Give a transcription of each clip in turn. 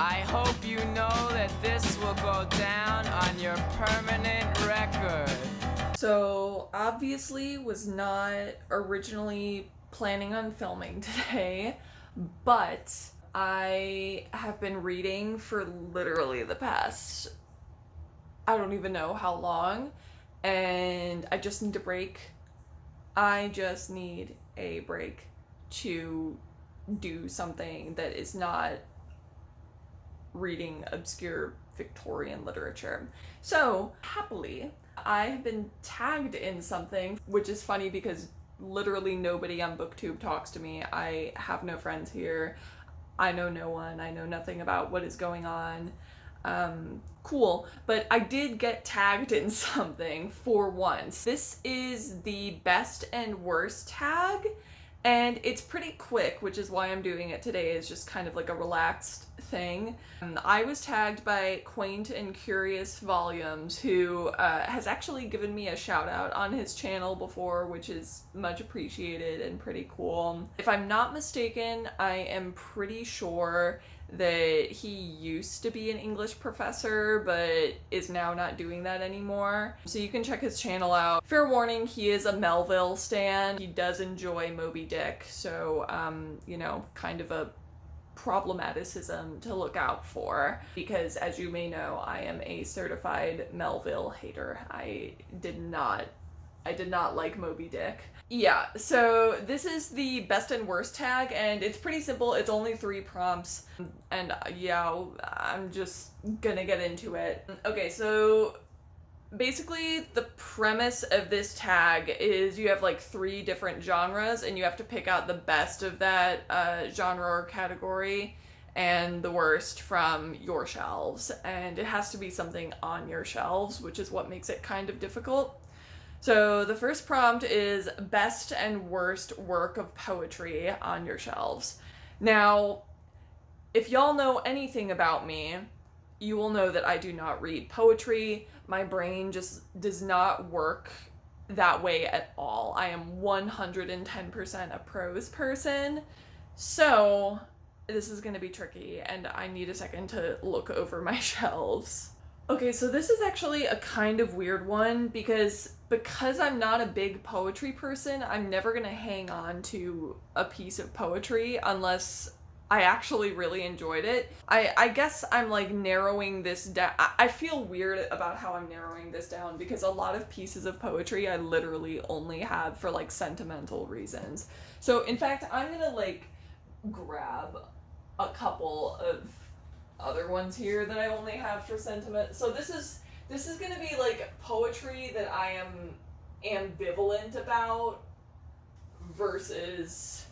I hope you know that this will go down on your permanent record. So, obviously was not originally planning on filming today, but I have been reading for literally the past, I don't even know how long, and I just need a break. I just need a break to do something that is not reading obscure Victorian literature. So, happily, I have been tagged in something, which is funny because literally nobody on BookTube talks to me. I have no friends here. I know no one. I know nothing about what is going on. Cool. But I did get tagged in something for once. This is the best and worst tag, and it's pretty quick, which is why I'm doing it today. It's just kind of like a relaxed thing. I was tagged by Quaint and Curious Volumes, who has actually given me a shout out on his channel before, which is much appreciated and pretty cool. If I'm not mistaken, I am pretty sure that he used to be an English professor, but is now not doing that anymore. So you can check his channel out. Fair warning, he is a Melville stan. He does enjoy Moby Dick, so, you know, kind of a problematicism to look out for, because as you may know, I am a certified Melville hater. I did not like Moby Dick. Yeah, so this is the best and worst tag, and it's pretty simple. It's only 3 prompts, and yeah, I'm just gonna get into it. Okay, so basically the premise of this tag is you have like 3 different genres, and you have to pick out the best of that genre or category and the worst from your shelves, and it has to be something on your shelves, which is what makes it kind of difficult. So the first prompt is best and worst work of poetry on your shelves. Now, if y'all know anything about me, you will know that I do not read poetry. My brain just does not work that way at all. I am 110% a prose person. So this is gonna be tricky, and I need a second to look over my shelves. Okay, so this is actually a kind of weird one because I'm not a big poetry person, I'm never gonna hang on to a piece of poetry unless I actually really enjoyed it. I guess I'm like narrowing this down. I feel weird about how I'm narrowing this down because a lot of pieces of poetry I literally only have for like sentimental reasons. So in fact, I'm gonna like grab a couple of other ones here that I only have for sentiment. So this is gonna be like poetry that I am ambivalent about versus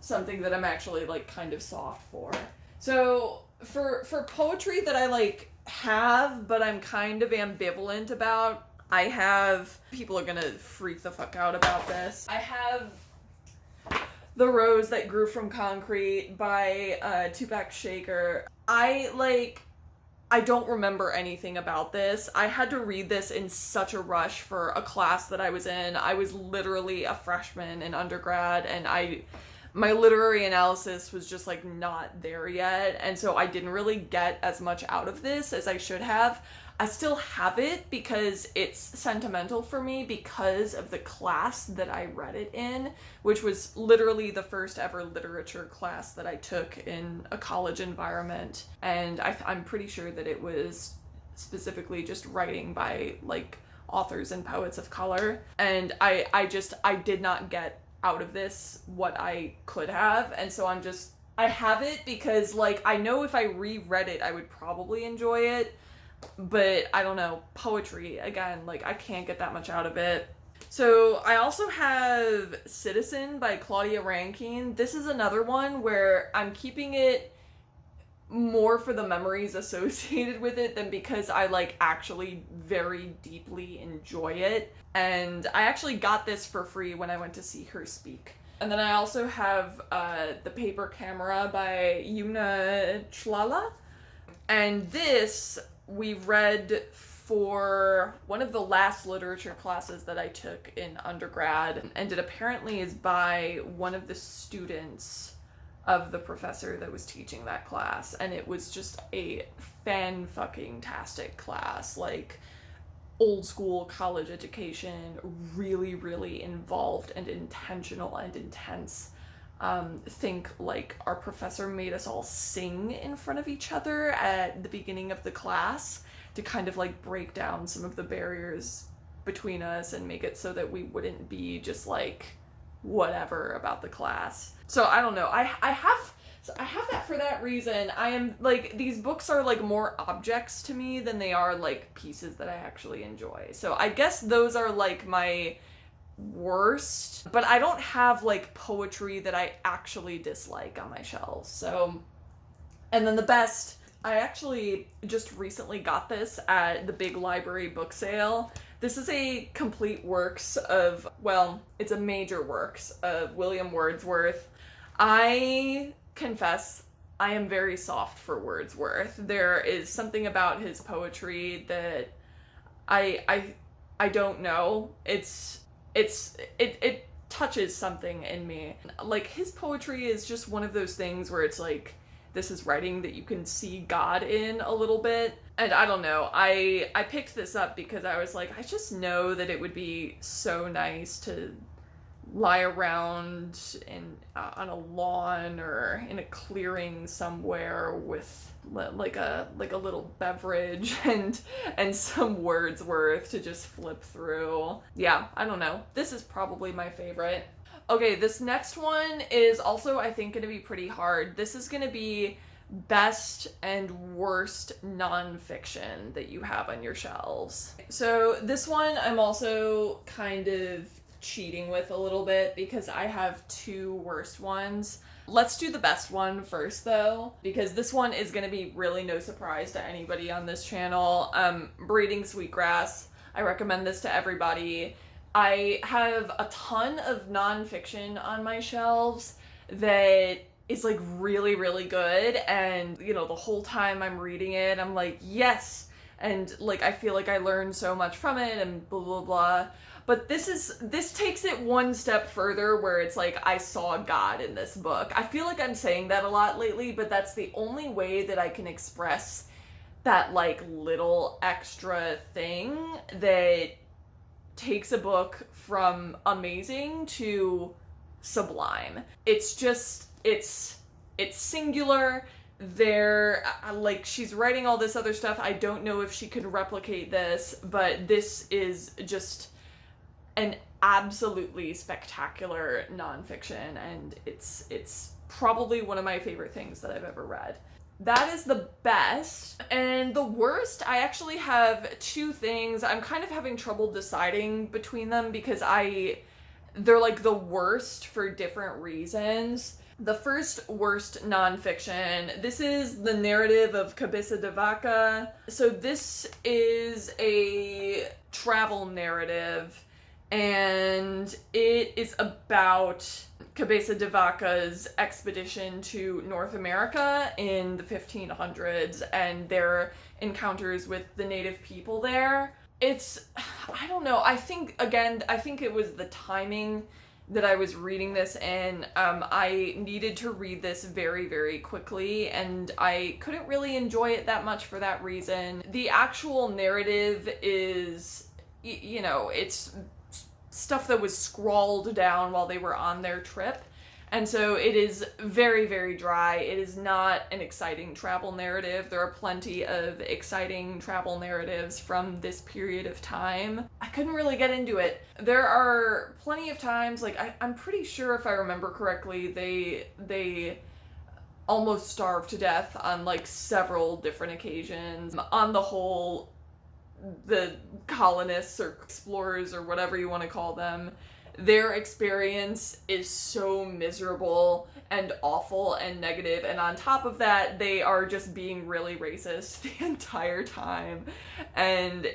something that I'm actually like kind of soft for. So for poetry that I like have but I'm kind of ambivalent about, I have, people are gonna freak the fuck out about this, I have The Rose That Grew from Concrete by Tupac Shaker. I don't remember anything about this. I had to read this in such a rush for a class that I was in. I was literally a freshman in undergrad, and my literary analysis was just like not there yet, and so I didn't really get as much out of this as I should have. I still have it because it's sentimental for me because of the class that I read it in, which was literally the first ever literature class that I took in a college environment. And I'm pretty sure that it was specifically just writing by like authors and poets of color. And I did not get out of this what I could have. And so I have it because like I know if I reread it, I would probably enjoy it. But I don't know, poetry, again, like I can't get that much out of it. So I also have Citizen by Claudia Rankine. This is another one where I'm keeping it more for the memories associated with it than because I like actually very deeply enjoy it. And I actually got this for free when I went to see her speak. And then I also have The Paper Camera by Yumna Chlala. And this we read for one of the last literature classes that I took in undergrad, and it apparently is by one of the students of the professor that was teaching that class, and it was just a fan-fucking-tastic class. Like, old school college education, really, really involved and intentional and intense. Think like our professor made us all sing in front of each other at the beginning of the class to kind of like break down some of the barriers between us and make it so that we wouldn't be just like whatever about the class. So I don't know. I have that for that reason. I am like, these books are like more objects to me than they are like pieces that I actually enjoy. So I guess those are like my worst, but I don't have like poetry that I actually dislike on my shelves. So, and then the best, I actually just recently got this at the big library book sale. This is a complete works of, well, it's a major works of William Wordsworth. I confess I am very soft for Wordsworth. There is something about his poetry that I don't know. It touches something in me. Like, his poetry is just one of those things where it's like, this is writing that you can see God in a little bit. And I don't know, I picked this up because I was like, I just know that it would be so nice to lie around on a lawn or in a clearing somewhere with like a little beverage and some Wordsworth to just flip through. Yeah, I don't know. This is probably my favorite. Okay, this next one is also, I think, going to be pretty hard. This is going to be best and worst nonfiction that you have on your shelves. So this one I'm also kind of cheating with a little bit because I have two worst ones. Let's do the best one first though, because this one is going to be really no surprise to anybody on this channel. Breeding Sweetgrass. I recommend this to everybody. I have a ton of nonfiction on my shelves that is like really, really good, and you know, the whole time I'm reading it, I'm like, yes, and like I feel like I learned so much from it and blah blah blah. But this takes it one step further, where it's like, I saw God in this book. I feel like I'm saying that a lot lately, but that's the only way that I can express that like little extra thing that takes a book from amazing to sublime. It's just, it's singular. There, like, she's writing all this other stuff. I don't know if she could replicate this, but this is just an absolutely spectacular nonfiction, and it's probably one of my favorite things that I've ever read. That is the best. And the worst, I actually have two things. I'm kind of having trouble deciding between them because they're like the worst for different reasons. The first worst nonfiction, this is the narrative of Cabeza de Vaca. So this is a travel narrative, and it is about Cabeza de Vaca's expedition to North America in the 1500s and their encounters with the native people there. I don't know, I think it was the timing that I was reading this in. I needed to read this very, very quickly, and I couldn't really enjoy it that much for that reason. The actual narrative is, you know, it's stuff that was scrawled down while they were on their trip. And so it is very, very dry. It is not an exciting travel narrative. There are plenty of exciting travel narratives from this period of time. I couldn't really get into it. There are plenty of times, like, I'm pretty sure if I remember correctly, they almost starved to death on like several different occasions. On the whole, the colonists or explorers or whatever you want to call them, their experience is so miserable and awful and negative, and on top of that, they are just being really racist the entire time. And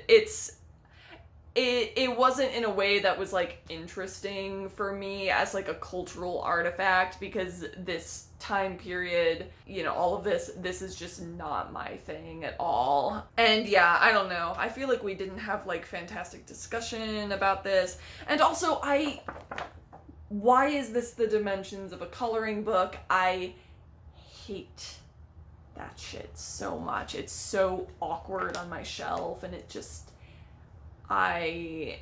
it wasn't in a way that was like interesting for me as like a cultural artifact, because this time period, you know, all of this is just not my thing at all. And yeah, I don't know, I feel like we didn't have like fantastic discussion about this. And also, why is this the dimensions of a coloring book? I hate that shit so much. It's so awkward on my shelf, and I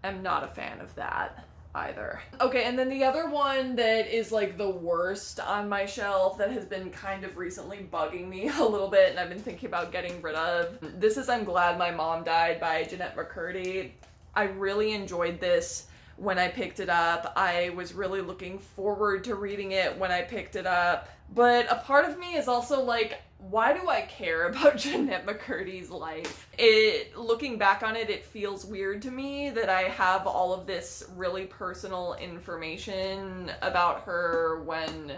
am not a fan of that either. Okay, and then the other one that is like the worst on my shelf that has been kind of recently bugging me a little bit and I've been thinking about getting rid of. This is I'm Glad My Mom Died by Jeanette McCurdy. I really enjoyed this when I picked it up. I was really looking forward to reading it when I picked it up. But a part of me is also like, why do I care about Jeanette McCurdy's life? Looking back on it, it feels weird to me that I have all of this really personal information about her when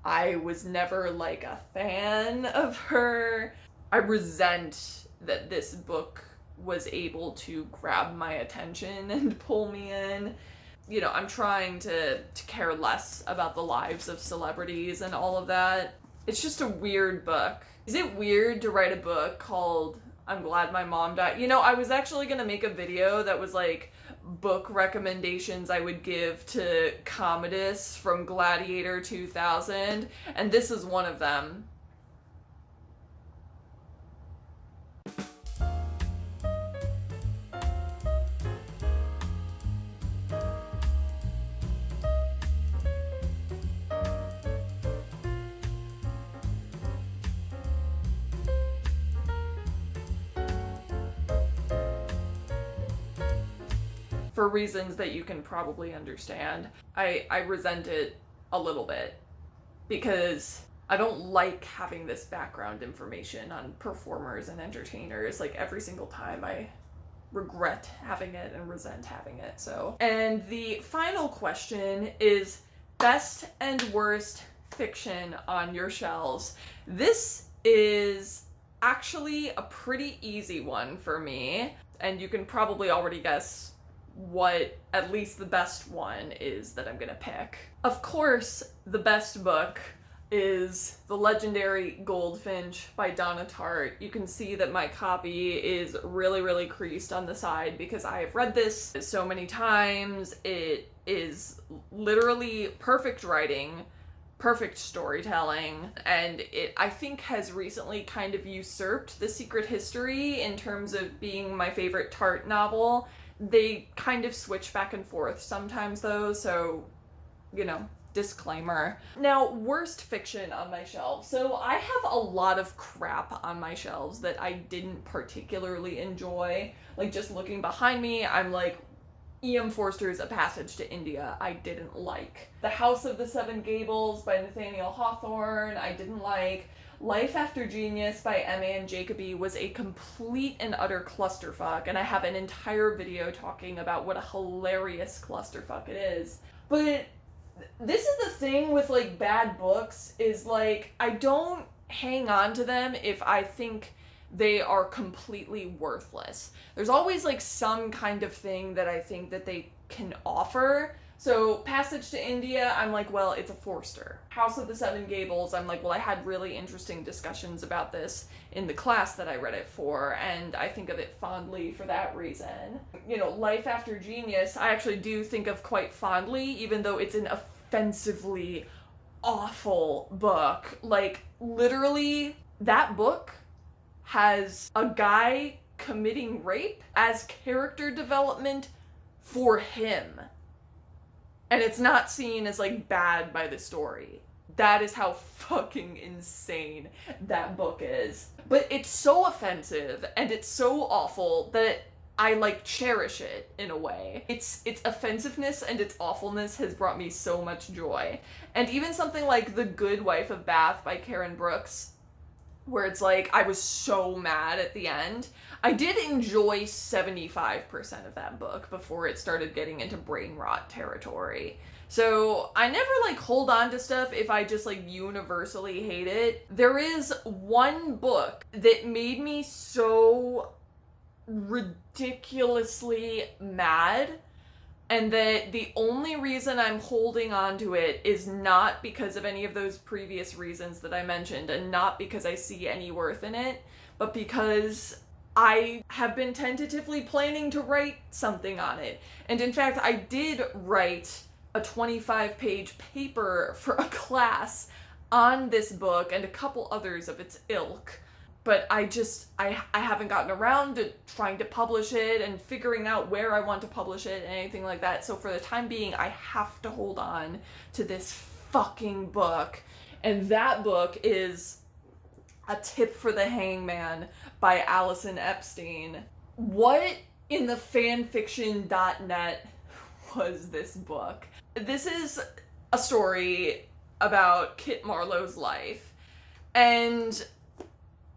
I was never like a fan of her. I resent that this book was able to grab my attention and pull me in. You know, I'm trying to care less about the lives of celebrities and all of that. It's just a weird book. Is it weird to write a book called I'm Glad My Mom Died? You know, I was actually gonna make a video that was like book recommendations I would give to Commodus from Gladiator 2000, and this is one of them. For reasons that you can probably understand. I resent it a little bit because I don't like having this background information on performers and entertainers. Like every single time I regret having it and resent having it. So, and the final question is best and worst fiction on your shelves. This is actually a pretty easy one for me, and you can probably already guess what at least the best one is that I'm gonna pick. Of course, the best book is The Legendary Goldfinch by Donna Tartt. You can see that my copy is really creased on the side because I have read this so many times. It is literally perfect writing, perfect storytelling, and it, I think, has recently kind of usurped The Secret History in terms of being my favorite Tartt novel. They kind of switch back and forth sometimes though, so, you know, disclaimer. Now, worst fiction on my shelf. So I have a lot of crap on my shelves that I didn't particularly enjoy. Like, just looking behind me, I'm like, E.M. Forster's A Passage to India, I didn't like. The House of the Seven Gables by Nathaniel Hawthorne, I didn't like. Life After Genius by M.A.N. Jacoby was a complete and utter clusterfuck, and I have an entire video talking about what a hilarious clusterfuck it is. But this is the thing with, like, bad books, is, like, I don't hang on to them if I think they are completely worthless. There's always, like, some kind of thing that I think that they can offer. So, Passage to India, I'm like, well, it's a Forster. House of the Seven Gables, I'm like, well, I had really interesting discussions about this in the class that I read it for, and I think of it fondly for that reason. You know, Life After Genius, I actually do think of quite fondly, even though it's an offensively awful book. Like, literally, that book has a guy committing rape as character development for him. And it's not seen as, like, bad by the story. That is how fucking insane that book is. But it's so offensive, and it's so awful that I, like, cherish it in a way. Its offensiveness and its awfulness has brought me so much joy. And even something like The Good Wife of Bath by Karen Brooks, where it's like, I was so mad at the end. I did enjoy 75% of that book before it started getting into brain rot territory. So I never, like, hold on to stuff if I just, like, universally hate it. There is one book that made me so ridiculously mad, and that the only reason I'm holding on to it is not because of any of those previous reasons that I mentioned, and not because I see any worth in it, but because I have been tentatively planning to write something on it. And in fact, I did write a 25-page paper for a class on this book and a couple others of its ilk, but I haven't gotten around to trying to publish it and figuring out where I want to publish it and anything like that. So for the time being, I have to hold on to this fucking book. And that book is A Tip for the Hangman by Allison Epstein. What in the fanfiction.net was this book? This is a story about Kit Marlowe's life. And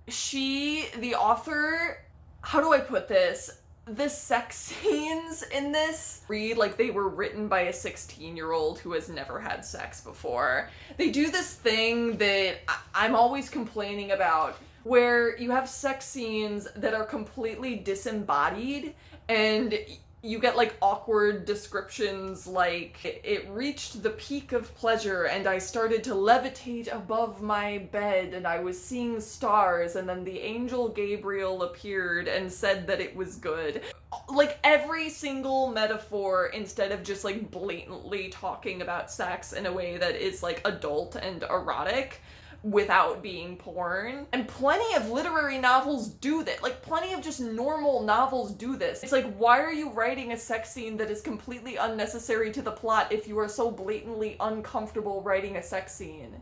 the author, how do I put this? The sex scenes in this read like they were written by a 16-year-old who has never had sex before. They do this thing that I'm always complaining about, where you have sex scenes that are completely disembodied, and you get like awkward descriptions like, it reached the peak of pleasure and I started to levitate above my bed and I was seeing stars, and then the angel Gabriel appeared and said that it was good. Like every single metaphor, instead of just like blatantly talking about sex in a way that is like adult and erotic without being porn. And plenty of literary novels do that. Like plenty of just normal novels do this. It's like, why are you writing a sex scene that is completely unnecessary to the plot if you are so blatantly uncomfortable writing a sex scene?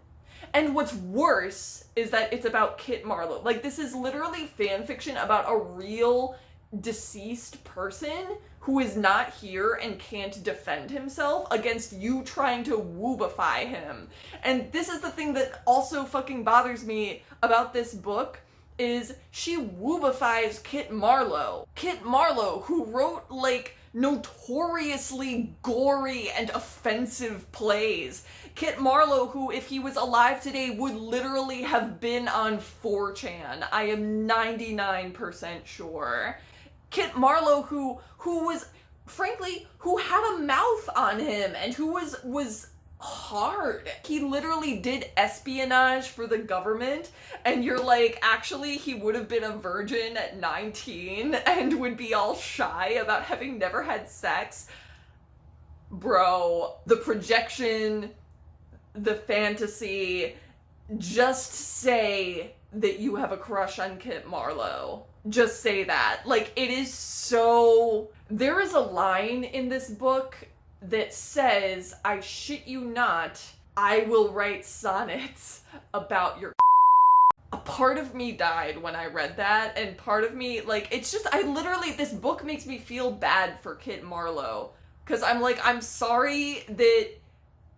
And what's worse is that it's about Kit Marlowe. Like, this is literally fan fiction about a real deceased person who is not here and can't defend himself against you trying to woobify him. And this is the thing that also fucking bothers me about this book, is she woobifies Kit Marlowe. Kit Marlowe, who wrote like notoriously gory and offensive plays. Kit Marlowe, who, if he was alive today, would literally have been on 4chan. I am 99% sure. Kit Marlowe, who was, frankly, who had a mouth on him and who was hard. He literally did espionage for the government, and you're like, actually, he would have been a virgin at 19 and would be all shy about having never had sex. Bro, the projection, the fantasy, just say that you have a crush on Kit Marlowe. Just say that. Like, it is so... There is a line in this book that says, I shit you not, I will write sonnets about your... A part of me died when I read that, and part of me, like, it's just, this book makes me feel bad for Kit Marlowe. Because I'm like, I'm sorry that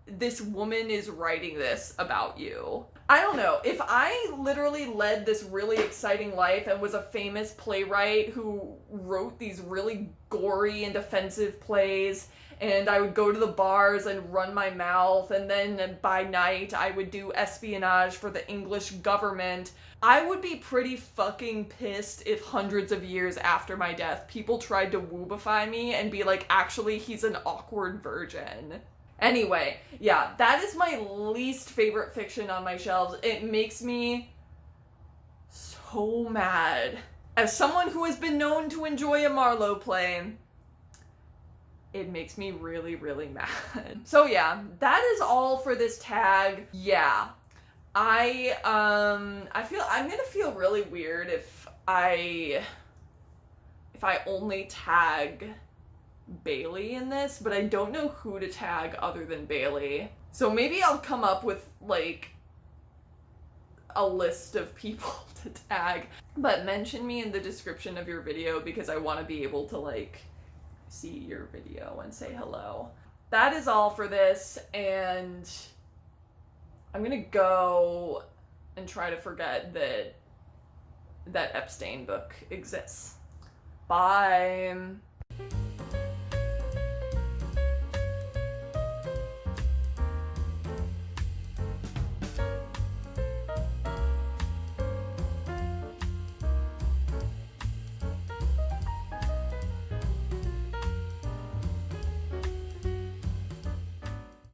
this woman is writing this about you. I don't know, if I literally led this really exciting life and was a famous playwright who wrote these really gory and offensive plays, and I would go to the bars and run my mouth, and then by night I would do espionage for the English government, I would be pretty fucking pissed if hundreds of years after my death people tried to woobify me and be like, actually, he's an awkward virgin. Anyway, yeah, that is my least favorite fiction on my shelves. It makes me so mad. As someone who has been known to enjoy a Marlowe play, it makes me really, really mad. So yeah, that is all for this tag. Yeah. I'm gonna feel really weird if I only tag Bailey in this, but I don't know who to tag other than Bailey. So maybe I'll come up with like a list of people to tag. But mention me in the description of your video because I want to be able to like see your video and say hello. That is all for this, and I'm gonna go and try to forget that Epstein book exists. Bye.